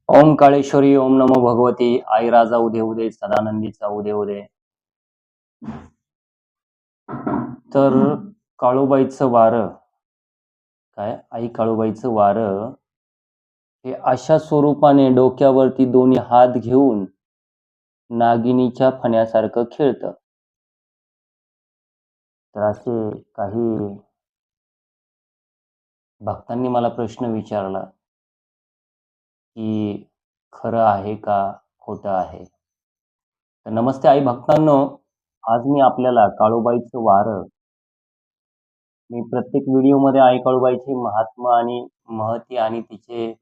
ओम काळेश्वरी ओम नमो भगवती आई राजा उदे उदे सदानंदीचा उदे उदे. तर काळूबाईचं वारं काय आई काळूबाईचं वारं हे अशा स्वरूपाने डोक्यावरती दोन्ही हात घेऊन नागिनीच्या फण्यासारखं खेळतं. तर असे काही भक्तांनी मला प्रश्न विचारला की खरं आहे का खोटं आहे. तर नमस्ते आई भक्तांनो, आज मी आपल्याला काळूबाईचं वारं मी प्रत्येक व्हिडिओमध्ये आई काळूबाईचे महात्मा आणि महती आणि तिचे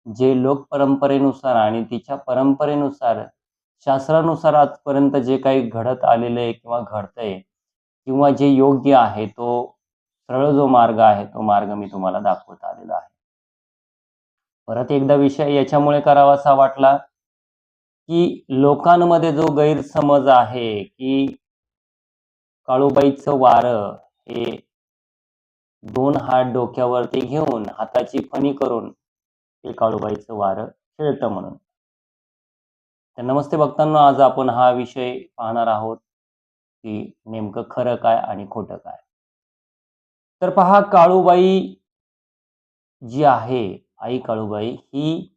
जे लोक परंपरेनुसार आणि तिच्या परंपरेनुसार शास्त्रानुसार आजपर्यंत जे काही घडत आलेलं आहे किंवा घडतंय किंवा जे योग्य आहे तो सरळ जो मार्ग आहे तो मार्ग मी तुम्हाला दाखवत आलेला आहे. परत एकदा विषय याच्यामुळे करावासा वाटला की लोकांमध्ये जो गैरसमज आहे की काळूबाईचं वारं हे दोन हात डोक्यावरती घेऊन हाताची फणी करून ते काळूबाईचं वारं खेळतं म्हणून. तर नमस्ते भक्तांनो, आज आपण हा विषय पाहणार आहोत की नेमकं खरं काय आणि खोटं काय. तर पहा, काळूबाई जी आहे, आई काळूबाई ही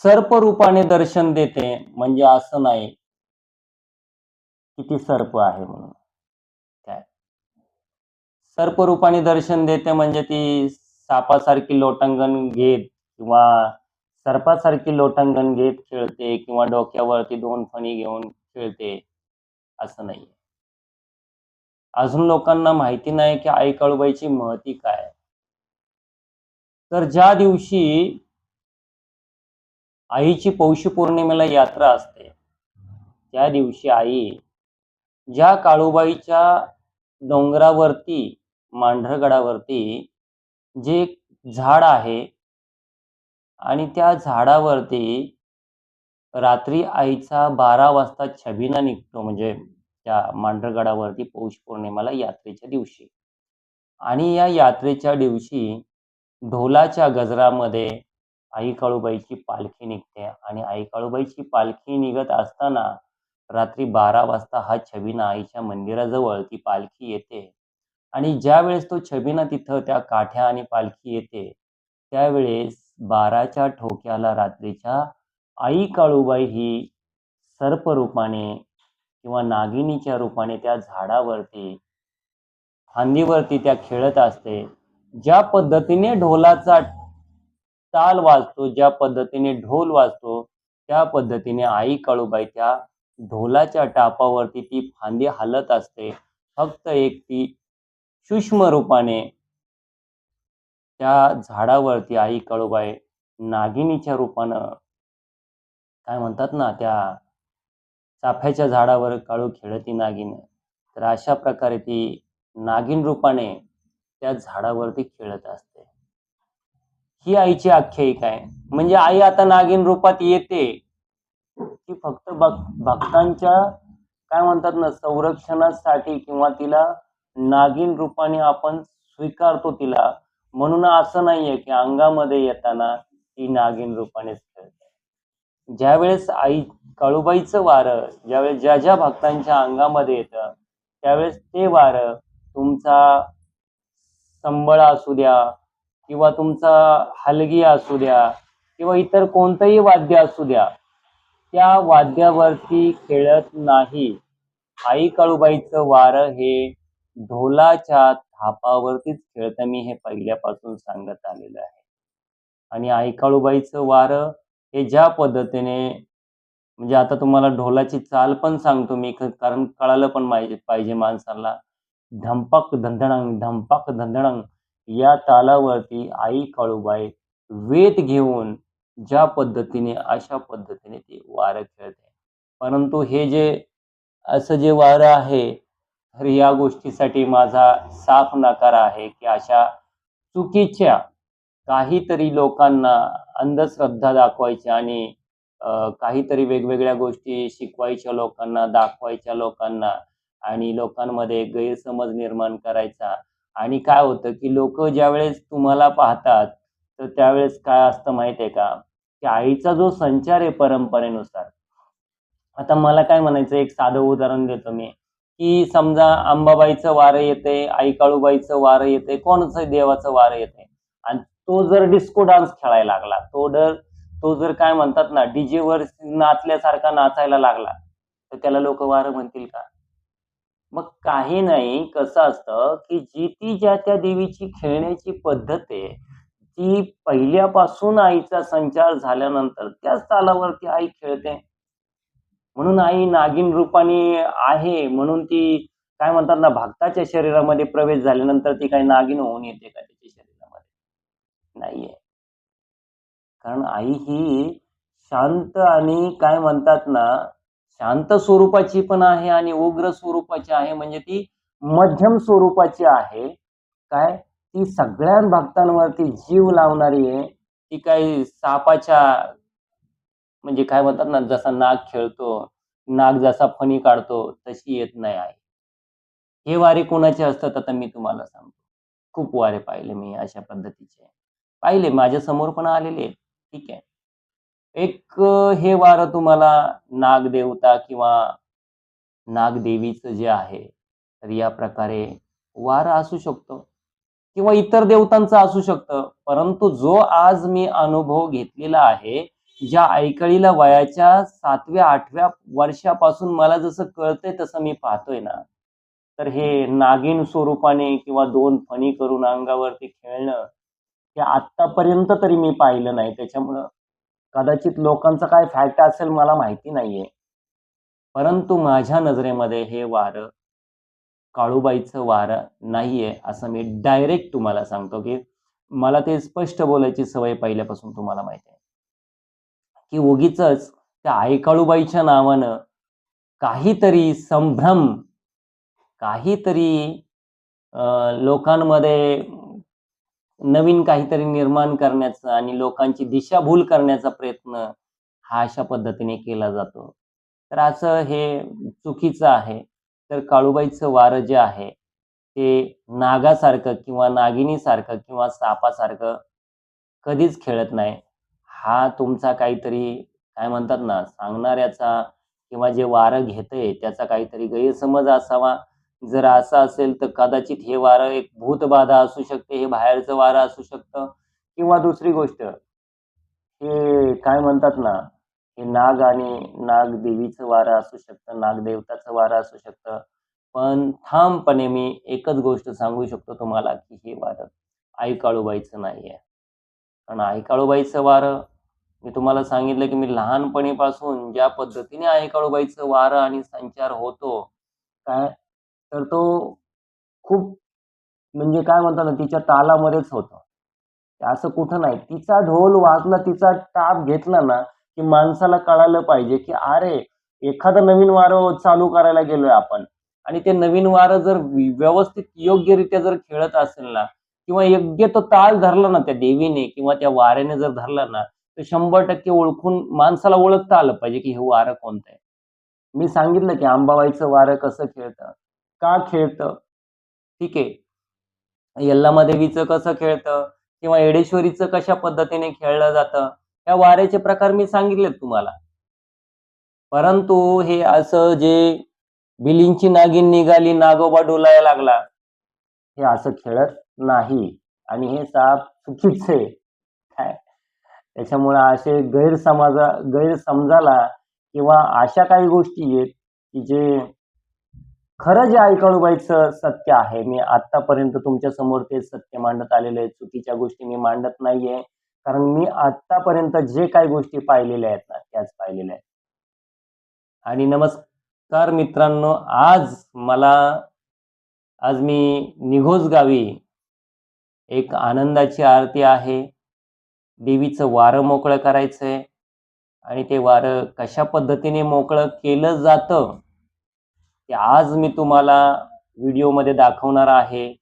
सर्परूपाने दर्शन देते. म्हणजे असं नाही की ती सर्प आहे म्हणून. काय सर्परूपाने दर्शन देते म्हणजे ती सापासारखी लोटांगण घेत किंवा सर्पासारखी लोटांगण घेत खेळते किंवा डोक्यावरती दोन फणी घेऊन खेळते, असं नाही. अजून लोकांना माहिती नाही की आई काळूबाईची महती काय. तर ज्या दिवशी आईची पौष पौर्णिमेला यात्रा असते, त्या दिवशी आई ज्या काळूबाईच्या डोंगरावरती मांढरगडावरती जे झाड आहे आणि त्या झाडावरती रात्री आईचा 12 वाजता छबिना निघतो, म्हणजे त्या मांढरगडावरती पौष पौर्णिमेला यात्रेच्या दिवशी. आणि या यात्रेच्या दिवशी ढोलाच्या गजरामध्ये आई काळूबाईची पालखी निघते आणि आई काळूबाईची पालखी निघत असताना रात्री 12 वाजता हा छबिना आईच्या मंदिराजवळ ती पालखी येते. आणि ज्यावेळेस तो छबिना तिथं त्या काठ्या आणि पालखी येते, त्यावेळेस 12च्या ठोक्याला रात्रीच्या आई काळूबाई ही सर्परूपाने किंवा नागिनीच्या रूपाने त्या झाडावरती फांदीवरती त्या खेळत असते. ज्या पद्धतीने ढोलाचा ताल वाजतो, ज्या पद्धतीने ढोल वाजतो, त्या पद्धतीने आई काळूबाई त्या ढोलाच्या टापावरती ती फांदी हलत असते. फक्त एक ती सूक्ष्म रूपाने त्या झाडावरती आई काळूबाई नागिनीच्या रूपानं, काय म्हणतात ना, त्या चाफ्याच्या झाडावर काळू खेळती नागिन, तर अशा प्रकारे ती नागिन रूपाने त्या झाडावरती खेळत असते. ही आईची आख्यायिका आहे. म्हणजे आई आता नागिन रूपात येते, ती फक्त भक्तांच्या, काय म्हणतात ना, संरक्षणासाठी किंवा तिला नागिन रूपाने आपण स्वीकारतो तिला, म्हणून असं नाहीये की अंगामध्ये येताना ती नागिन रूपानेच खेळते. ज्यावेळेस आई काळूबाईचं वारं ज्यावेळेस ज्या ज्या भक्तांच्या अंगामध्ये येतं, त्यावेळेस ते वारं तुमचा संबळ असू द्या किंवा तुमचा हलगी असू द्या किंवा इतर कोणतंही वाद्य असू द्या, त्या वाद्यावरती खेळत नाही. आई काळूबाईचं वारं हे ढोलाच्या थापावरतीच खेळतं. मी हे पहिल्यापासून सांगत आलेलं आहे. आणि आई काळूबाईचं वारं हे ज्या पद्धतीने, म्हणजे आता तुम्हाला ढोलाची चाल पण सांगतो मी, कारण कळालं पण पाहिजे माणसाला. धंपक धंधणंग धंपक धंधणंग या तालावरती आई काळूबाई वेत घेऊन ज्या पद्धतीने, अशा पद्धतीने ती वारं खेळते. परंतु हे जे असं जे वारं आहे, तर या गोष्टीसाठी माझा साफ नकार आहे की अशा चुकीच्या काहीतरी लोकांना अंधश्रद्धा दाखवायच्या आणि काहीतरी वेगवेगळ्या गोष्टी शिकवायच्या लोकांना, दाखवायच्या लोकांना आणि लोकांमध्ये गैरसमज निर्माण करायचा. आणि काय होतं की लोक ज्यावेळेस तुम्हाला पाहतात, तर त्यावेळेस काय असतं माहिती आहे का, की आईचा जो संचार आहे परंपरेनुसार, आता मला काय म्हणायचं, एक साधं उदाहरण देतो मी, की समजा अंबाबाईचं वारं येतंय, आई काळूबाईचं वारं येतंय, कोणाचं देवाचं वारं येतंय आणि तो जर डिस्को डान्स खेळायला लागला, तो जर काय म्हणतात ना, डीजेवर नाचल्यासारखा नाचायला लागला, तर त्याला लोकं वारं म्हणतील का? मग काही नाही, कसं असतं, की ती ज्या त्या देवीची खेळण्याची पद्धत आहे, ती पहिल्यापासून आईचा संचार झाल्यानंतर त्याच तालावरती आई खेळते. म्हणून आई नागिन रूपाने आहे म्हणून ती काय म्हणतात ना, भक्ताच्या शरीरामध्ये प्रवेश झाल्यानंतर ती काही नागिन होऊन येते का त्याच्या शरीरामध्ये? नाहीये. कारण आई ही शांत आणि काय म्हणतात ना, शांत स्वरूपाची पण आहे आणि उग्र स्वरूपाची आहे. म्हणजे ती मध्यम स्वरूपाची आहे. काय? ती सगळ्या भक्तांवरती जीव लावणारी आहे. ती काही सापाच्या म्हणजे काय म्हणतात ना, जसा नाग खेळतो, नाग जसा फणी काढतो, तशी येत नाही आहे. हे वारे कोणाचे असतात आता मी तुम्हाला सांगतो. खूप वारे पाहिले मी अशा पद्धतीचे. पाहिले माझ्यासमोर पण आलेले आहेत. ठीक आहे. हे वारं तुम्हाला नागदेवता किंवा नागदेवीचं जे आहे, तर या प्रकारे वारं असू शकतो किंवा इतर देवतांचं असू शकतं. परंतु जो आज मी अनुभव घेतलेला आहे, ज्या ऐकळीला वयाच्या 7व्या-8व्या वर्षापासून मला जसं कळतंय तसं मी पाहतोय ना, तर हे नागिन स्वरूपाने किंवा 2 फणी करून अंगावरती खेळणं, हे आत्तापर्यंत तरी मी पाहिलं नाही. त्याच्यामुळं कदाचित लोकांचा काय फॅक्ट असेल मला माहिती नाहीये. परंतु माझ्या नजरेमध्ये हे वारं काळूबाईचं वारं नाहीये, असं मी डायरेक्ट तुम्हाला सांगतो, की मला ते स्पष्ट बोलायची सवय पहिल्यापासून तुम्हाला माहिती आहे, की उगीचच त्या आई काळूबाईच्या नावानं काहीतरी संभ्रम, काहीतरी लोकांमध्ये नवीन काहीतरी निर्माण करण्याचा आणि लोकांची दिशाभूल करण्याचा प्रयत्न हा अशा पद्धतीने केला जातो. तर असं हे चुकीचं आहे. तर काळूबाईचं वारं जे आहे, ते नागासारखं किंवा नागिनीसारखं किंवा सापासारखं कधीच खेळत नाही. हा तुमचा काहीतरी काय म्हणतात ना, सांगणाऱ्याचा किंवा जे वारं घेतंय त्याचा काहीतरी गैरसमज असावा. जर असं असेल तर कदाचित हे वारं एक भूतबाधा असू शकते, हे बाहेरचं वारं असू शकतं किंवा दुसरी गोष्ट, हे काय म्हणतात ना, हे नाग आणि नागदेवीचं वारं असू शकतं, नागदेवताचं वारं असू शकतं. पण ठामपणे मी एकच गोष्ट सांगू शकतो तुम्हाला, की हे वारं आई काळूबाईचं नाहीये. कारण आई काळूबाईचं वारं मी तुम्हाला सांगितलं, की मी लहानपणीपासून ज्या पद्धतीने आई काळूबाईचं वारं आणि संचार होतो, काय तर तो खूप म्हणजे काय म्हणतात ना, तिच्या तालामध्येच होतं. असं कुठं नाही. तिचा ढोल वाजला, तिचा टाप घेतला ना, की माणसाला कळालं पाहिजे, की अरे, एखादं नवीन वारं चालू करायला गेलोय आपण आणि ते नवीन वारं जर व्यवस्थित योग्यरित्या जर खेळत असेल ना किंवा योग्य तो ताल धरला ना त्या देवीने किंवा त्या वाऱ्याने जर धरला ना, तर 100% ओळखून माणसाला ओळखता आलं पाहिजे, की हे वारं कोणतं आहे. मी सांगितलं, की अंबाबाईचं वारं कसं खेळतं, का खेळतं? ठीक आहे. यल्लामादेवीचं कसं खेळतं किंवा येडेश्वरीचं कशा पद्धतीने खेळलं जातं, या वाऱ्याचे प्रकार मी सांगितलेत तुम्हाला. परंतु हे असं जे बिलींची नागिन निघाली, नागोबा डोलायला लागला, हे असं खेळत नाही आणि हे साप चुकीचं आहे. काय त्याच्यामुळे असे गैरसमजाला किंवा अशा काही गोष्टी आहेत, की जे खरं जे आई काळूबाईचं सत्य आहे, मी आत्तापर्यंत तुमच्या समोर ते सत्य मांडत आलेलं आहे. चुकीच्या गोष्टी मी मांडत नाहीये. कारण मी आत्तापर्यंत जे काही गोष्टी पाहिलेल्या आहेत ना, त्याच पाहिलेल्या आहेत. आणि नमस्कार मित्रांनो, आज मी निघोज गावी एक आनंदाची आरती आहे. देवीचं वारं मोकळं करायचंय आणि ते वारं कशा पद्धतीने मोकळं केलं जातं, ते आज मी तुम्हाला व्हिडिओमध्ये दाखवणार आहे.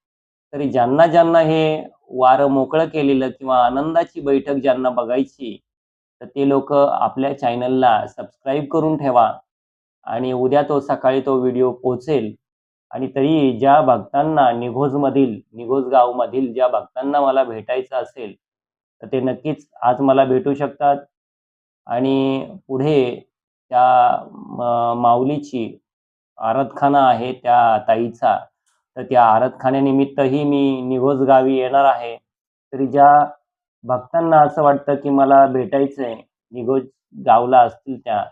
तरी ज्यांना हे वारं मोकळं केलेलं किंवा आनंदाची बैठक ज्यांना बघायची, तर ते लोकं आपल्या चॅनलला सबस्क्राईब करून ठेवा आणि उद्या सकाळी तो व्हिडिओ पोहोचेल आणि तरी ज्या भक्तांना निघोज गावमधील ज्या भक्तांना मला भेटायचं असेल, तर ते नक्कीच आज मला भेटू शकतात आणि पुढे त्या माऊलीची आराधखाना आहे त्या ताईचा, तर त्या आराधखान्यानिमित्तही मी निघोज गावी येणार आहे. तरी ज्या भक्तांना असं वाटतं की मला भेटायचंय, निघोज गावला असतील त्या,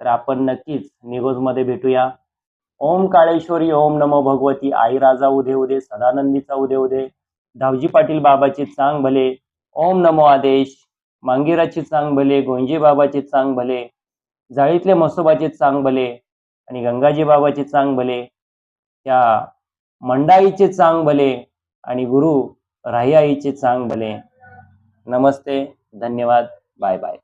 तर आपण नक्कीच निघोजमध्ये भेटूया. ओम काळेश्वरी, ओम नमो भगवती आई राजा उदे उदे, सदानंदीचा उदे उदे, धावजी पाटील बाबाचे चांग भले, ओम नमो आदेश, मांगेराची चांग भले, गोंजे बाबाचे चांग भले, जाळीतले म्हसोबाचे चांग भले आणि गंगाजी बाबाचे चांग भले, त्या मंडाईचे चांग भले आणि गुरु राही आईचे चांग भले. नमस्ते, धन्यवाद, बाय बाय.